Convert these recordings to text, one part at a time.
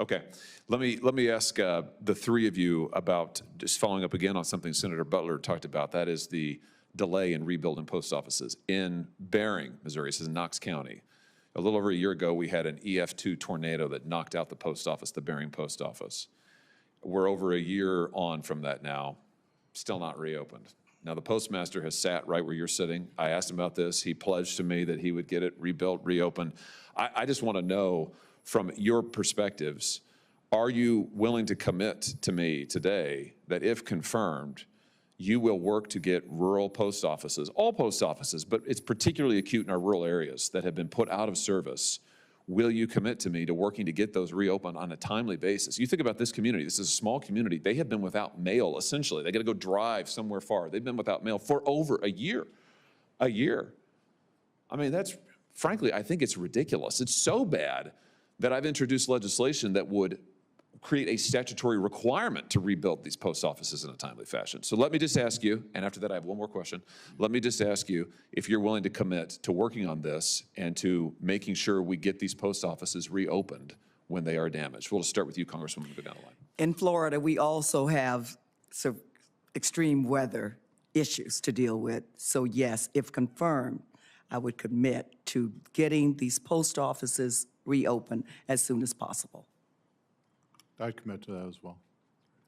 Okay, let me ask the three of you about, just following up again on something Senator Butler talked about, that is the delay in rebuilding post offices. In Bering, Missouri, this is Knox County, a little over a year ago, we had an EF2 tornado that knocked out the post office, the Bering post office. We're over a year on from that now, still not reopened. Now, the postmaster has sat right where you're sitting. I asked him about this. He pledged to me that he would get it rebuilt, reopened. I just want to know, from your perspectives, are you willing to commit to me today that if confirmed, you will work to get rural post offices, all post offices, but it's particularly acute in our rural areas that have been put out of service? Will you commit to me to working to get those reopened on a timely basis? You think about this community. This is a small community. They have been without mail, essentially. They got to go drive somewhere far. They've been without mail for over a year. A year. I mean, that's, frankly, I think it's ridiculous. It's so bad that I've introduced legislation that would create a statutory requirement to rebuild these post offices in a timely fashion. So let me just ask you, and after that I have one more question, let me just ask you if you're willing to commit to working on this and to making sure we get these post offices reopened when they are damaged. We'll start with you, Congresswoman, go down the line. In Florida, we also have some extreme weather issues to deal with. So yes, if confirmed, I would commit to getting these post offices reopened as soon as possible. I'd commit to that as well.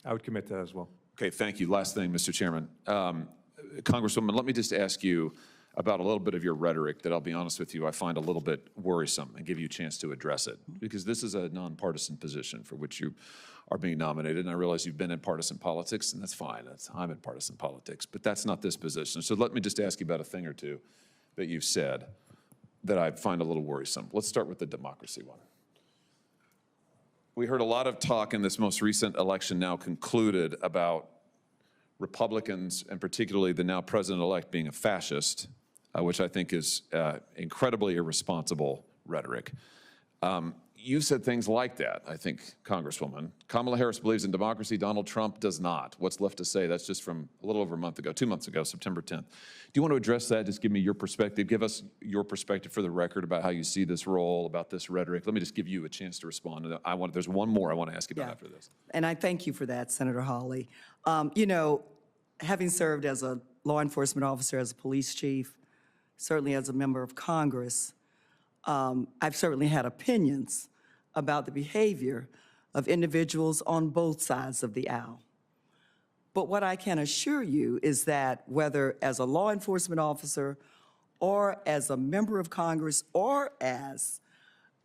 I would commit to that as well. Okay, thank you. Last thing, Mr. Chairman. Congresswoman, let me just ask you about a little bit of your rhetoric that, I'll be honest with you, I find a little bit worrisome, and give you a chance to address it, because this is a nonpartisan position for which you are being nominated, and I realize you've been in partisan politics, and that's fine. I'm in partisan politics, but that's not this position. So let me just ask you about a thing or two that you've said that I find a little worrisome. Let's start with the democracy one. We heard a lot of talk in this most recent election now concluded about Republicans, and particularly the now president-elect, being a fascist, which I think is incredibly irresponsible rhetoric. You said things like that, I think, Congresswoman. Kamala Harris believes in democracy. Donald Trump does not. What's left to say? That's just from a little over a month ago, 2 months ago, September 10th. Do you want to address that? Just give me your perspective. Give us your perspective for the record about how you see this role, about this rhetoric. Let me just give you a chance to respond. There's one more I want to ask you about after this. And I thank you for that, Senator Hawley. You know, having served as a law enforcement officer, as a police chief, certainly as a member of Congress, I've certainly had opinions about the behavior of individuals on both sides of the aisle. But what I can assure you is that whether as a law enforcement officer or as a member of Congress or as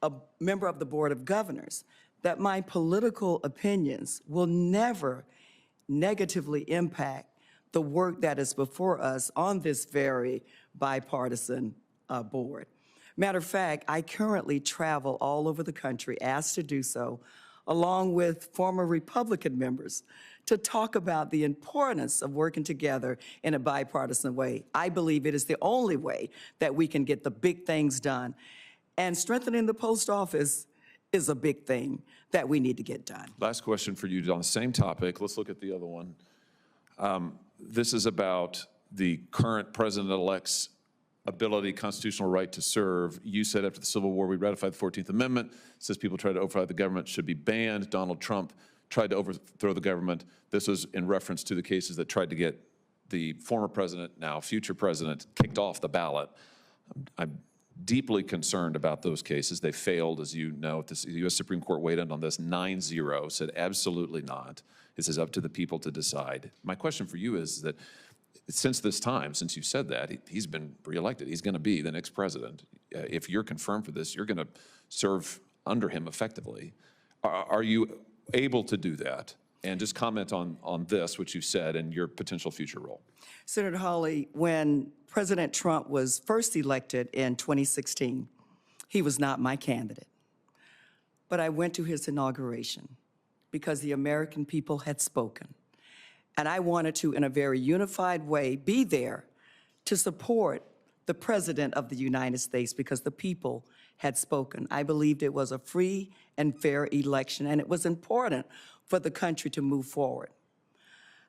a member of the Board of Governors, that my political opinions will never negatively impact the work that is before us on this very bipartisan board. Matter of fact, I currently travel all over the country, asked to do so, along with former Republican members, to talk about the importance of working together in a bipartisan way. I believe it is the only way that we can get the big things done. And strengthening the post office is a big thing that we need to get done. Last question for you on the same topic. Let's look at the other one. This is about the current president-elect's ability, constitutional right to serve. You said after the Civil War, we ratified the 14th Amendment. It says people try to overthrow the government should be banned. Donald Trump tried to overthrow the government. This was in reference to the cases that tried to get the former president, now future president, kicked off the ballot. I'm deeply concerned about those cases. They failed, as you know. The U.S. Supreme Court weighed in on this 9-0, said absolutely not. This is up to the people to decide. My question for you is that since this time, since you said that, he's been reelected. He's going to be the next president. If you're confirmed for this, you're going to serve under him effectively. Are you able to do that? And just comment on this, which you said, and your potential future role. Senator Hawley, when President Trump was first elected in 2016, he was not my candidate. But I went to his inauguration because the American people had spoken. And I wanted to, in a very unified way, be there to support the President of the United States because the people had spoken. I believed it was a free and fair election, and it was important for the country to move forward.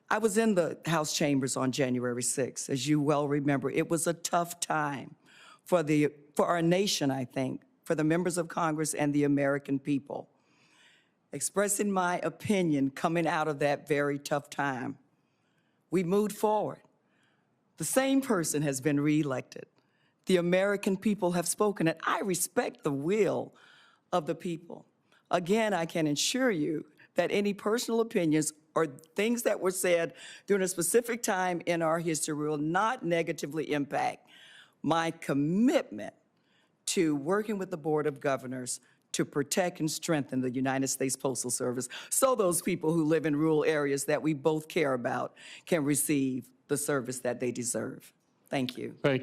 I was in the House chambers on January 6th. As you well remember, it was a tough time for our nation, I think, for the members of Congress and the American people. expressing my opinion coming out of that very tough time. We moved forward. The same person has been reelected. The American people have spoken, and I respect the will of the people. Again, I can assure you that any personal opinions or things that were said during a specific time in our history will not negatively impact my commitment to working with the Board of Governors to protect and strengthen the United States Postal Service so those people who live in rural areas that we both care about can receive the service that they deserve. Thank you. Thank